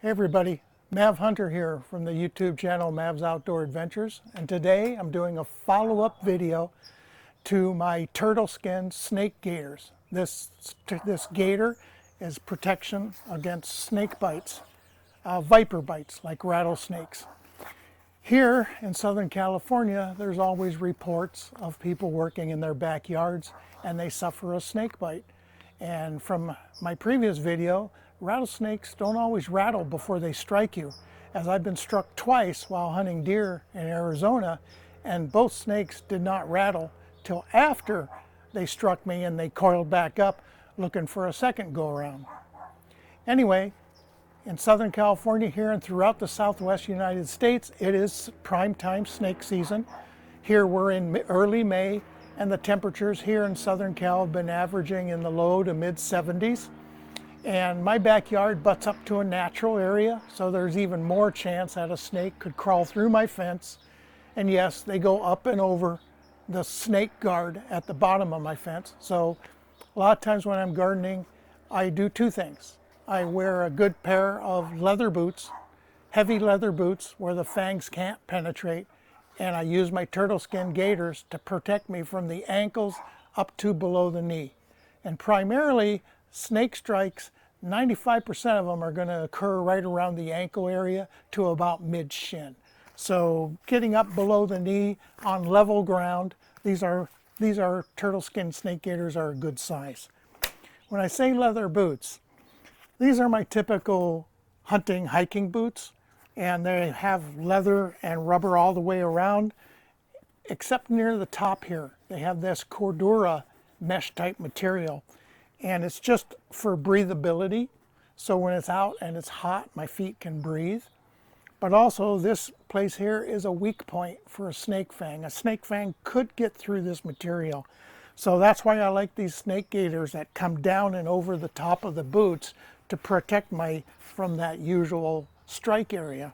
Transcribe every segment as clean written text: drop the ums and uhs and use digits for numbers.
Hey everybody, Mav Hunter here from the YouTube channel Mav's Outdoor Adventures, and today I'm doing a follow-up video to my Turtleskin snake gaiters. This gaiter is protection against snake bites, viper bites like rattlesnakes. Here in Southern California, there's always reports of people working in their backyards and they suffer a snake bite. And from my previous video, rattlesnakes don't always rattle before they strike you, as I've been struck twice while hunting deer in Arizona, and both snakes did not rattle till after they struck me and they coiled back up looking for a second go around. Anyway, in Southern California here and throughout the Southwest United States, it is prime time snake season. Here we're in early May, and the temperatures here in Southern Cal have been averaging in the low to mid 70s. And my backyard butts up to a natural area, so there's even more chance that a snake could crawl through my fence. And yes, they go up and over the snake guard at the bottom of my fence. So a lot of times when I'm gardening, I do two things. I wear a good pair of leather boots, heavy leather boots where the fangs can't penetrate, and I use my Turtleskin gaiters to protect me from the ankles up to below the knee. And primarily, snake strikes, 95% of them are going to occur right around the ankle area to about mid-shin. So getting up below the knee on level ground, these are Turtleskin snake gaiters are a good size. When I say leather boots, these are my typical hunting, hiking boots, and they have leather and rubber all the way around, except near the top here. They have this Cordura mesh type material, and it's just for breathability. So when it's out and it's hot, my feet can breathe. But also this place here is a weak point for a snake fang. A snake fang could get through this material. So that's why I like these snake gaiters that come down and over the top of the boots to protect from that usual strike area.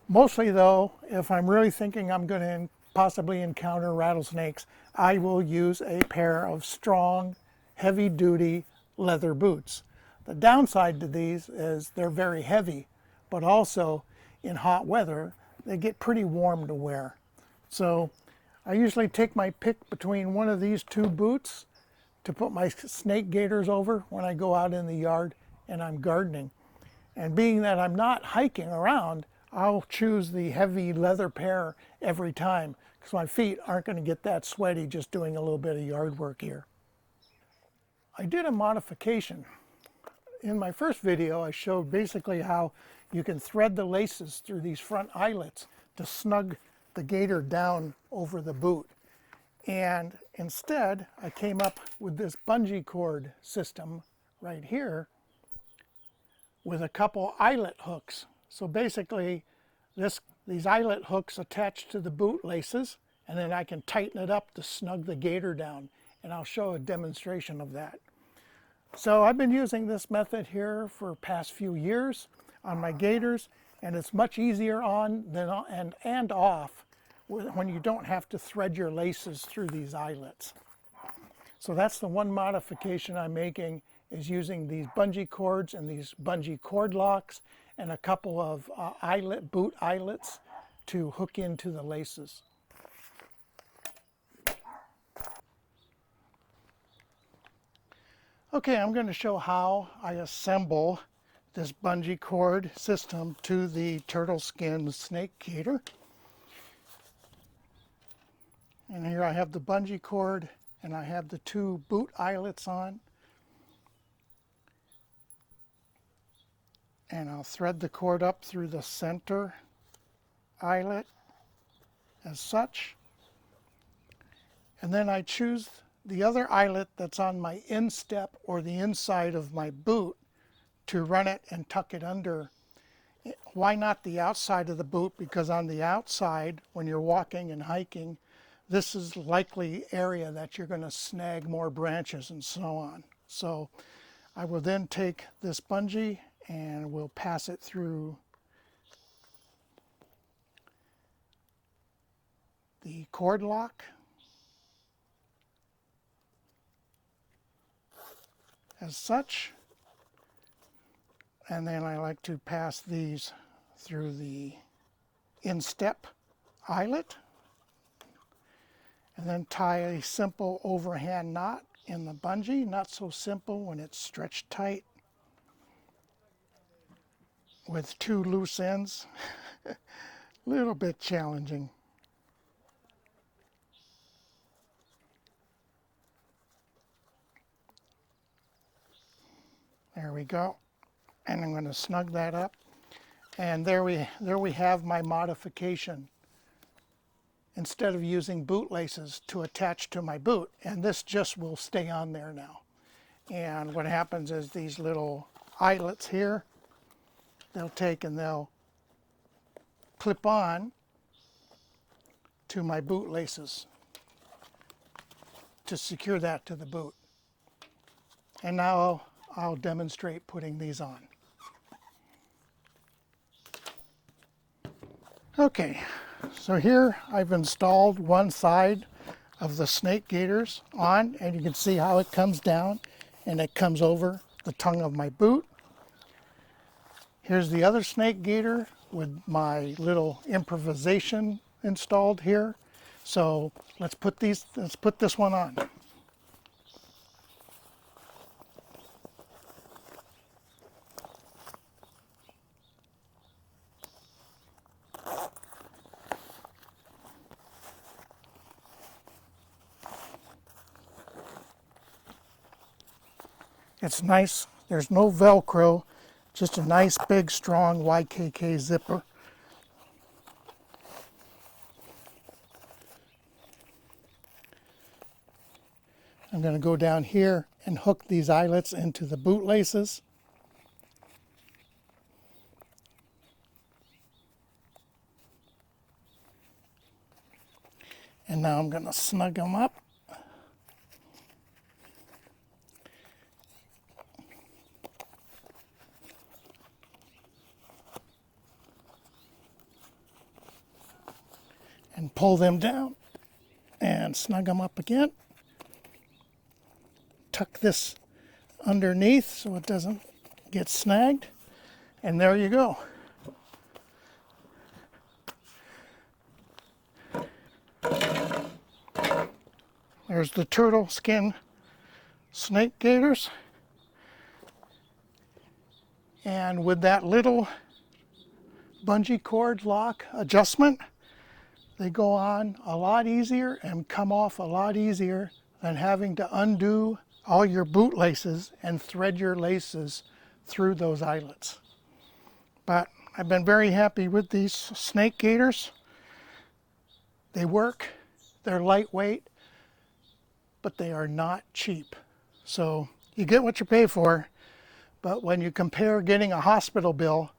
Mostly though, if I'm really thinking I'm going to possibly encounter rattlesnakes, I will use a pair of strong, heavy-duty leather boots. The downside to these is they're very heavy, but also in hot weather, they get pretty warm to wear. So I usually take my pick between one of these two boots to put my snake gaiters over when I go out in the yard and I'm gardening. And being that I'm not hiking around, I'll choose the heavy leather pair every time because my feet aren't going to get that sweaty just doing a little bit of yard work here. I did a modification. In my first video, I showed basically how you can thread the laces through these front eyelets to snug the gaiter down over the boot. And instead, I came up with this bungee cord system right here with a couple eyelet hooks. So basically, these eyelet hooks attach to the boot laces, and then I can tighten it up to snug the gaiter down. And I'll show a demonstration of that. So I've been using this method here for past few years on my gaiters, and it's much easier on and off when you don't have to thread your laces through these eyelets. So that's the one modification I'm making, is using these bungee cords and these bungee cord locks and a couple of boot eyelets to hook into the laces. Okay, I'm going to show how I assemble this bungee cord system to the Turtleskin snake gaiter. And here I have the bungee cord and I have the two boot eyelets on. And I'll thread the cord up through the center eyelet as such. And then I choose the other eyelet that's on my instep or the inside of my boot to run it and tuck it under. Why not the outside of the boot? Because on the outside, when you're walking and hiking, this is likely area that you're going to snag more branches and so on. So I will then take this bungee and we'll pass it through the cord lock as such. And then I like to pass these through the instep eyelet, and then tie a simple overhand knot in the bungee. Not so simple when it's stretched tight with 2 loose ends. A little bit challenging. There we go. And I'm going to snug that up. And there we have my modification. Instead of using boot laces to attach to my boot, and this just will stay on there now. And what happens is these little eyelets here, they'll take and they'll clip on to my boot laces to secure that to the boot. And now I'll demonstrate putting these on. Okay, so here I've installed one side of the snake gaiters on, and you can see how it comes down and it comes over the tongue of my boot. Here's the other snake gaiter with my little improvisation installed here. So let's put this one on. It's nice, there's no Velcro, just a nice big strong YKK zipper. I'm going to go down here and hook these eyelets into the boot laces. And now I'm going to snug them up. And pull them down and snug them up again. Tuck this underneath so it doesn't get snagged. And there you go. There's the Turtleskin snake gaiters. And with that little bungee cord lock adjustment, they go on a lot easier and come off a lot easier than having to undo all your boot laces and thread your laces through those eyelets. But I've been very happy with these snake gaiters. They work, they're lightweight, but they are not cheap. So you get what you pay for, but when you compare getting a hospital bill,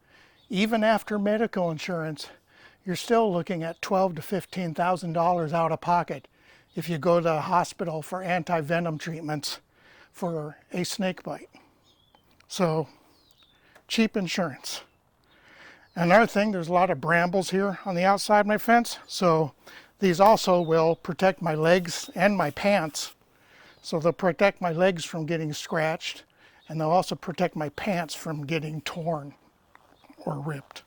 even after medical insurance, you're still looking at $12,000 to $15,000 out of pocket if you go to the hospital for anti-venom treatments for a snake bite. So, cheap insurance. Another thing, there's a lot of brambles here on the outside of my fence, so these also will protect my legs and my pants. So they'll protect my legs from getting scratched, and they'll also protect my pants from getting torn or ripped.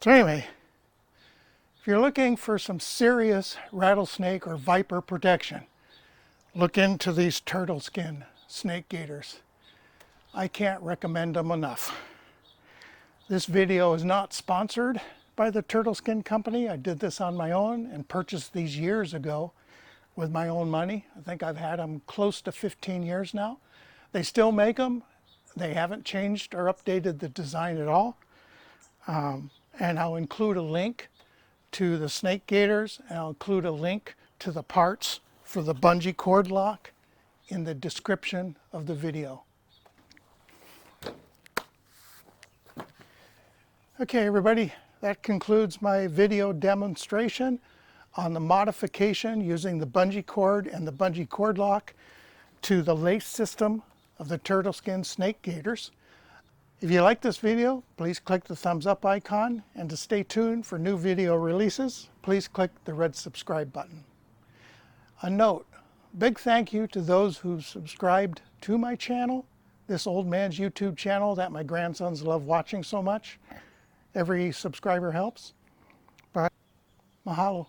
So anyway, if you're looking for some serious rattlesnake or viper protection, look into these Turtleskin snake gaiters. I can't recommend them enough. This video is not sponsored by the Turtleskin company. I did this on my own and purchased these years ago with my own money. I think I've had them close to 15 years now. They still make them. They haven't changed or updated the design at all. And I'll include a link to the snake gaiters, and I'll include a link to the parts for the bungee cord lock in the description of the video. Okay, everybody, that concludes my video demonstration on the modification using the bungee cord and the bungee cord lock to the lace system of the Turtleskin snake gaiters. If you like this video, please click the thumbs up icon, and to stay tuned for new video releases, please click the red subscribe button. A note, big thank you to those who subscribed to my channel, this old man's YouTube channel that my grandsons love watching so much. Every subscriber helps. But mahalo.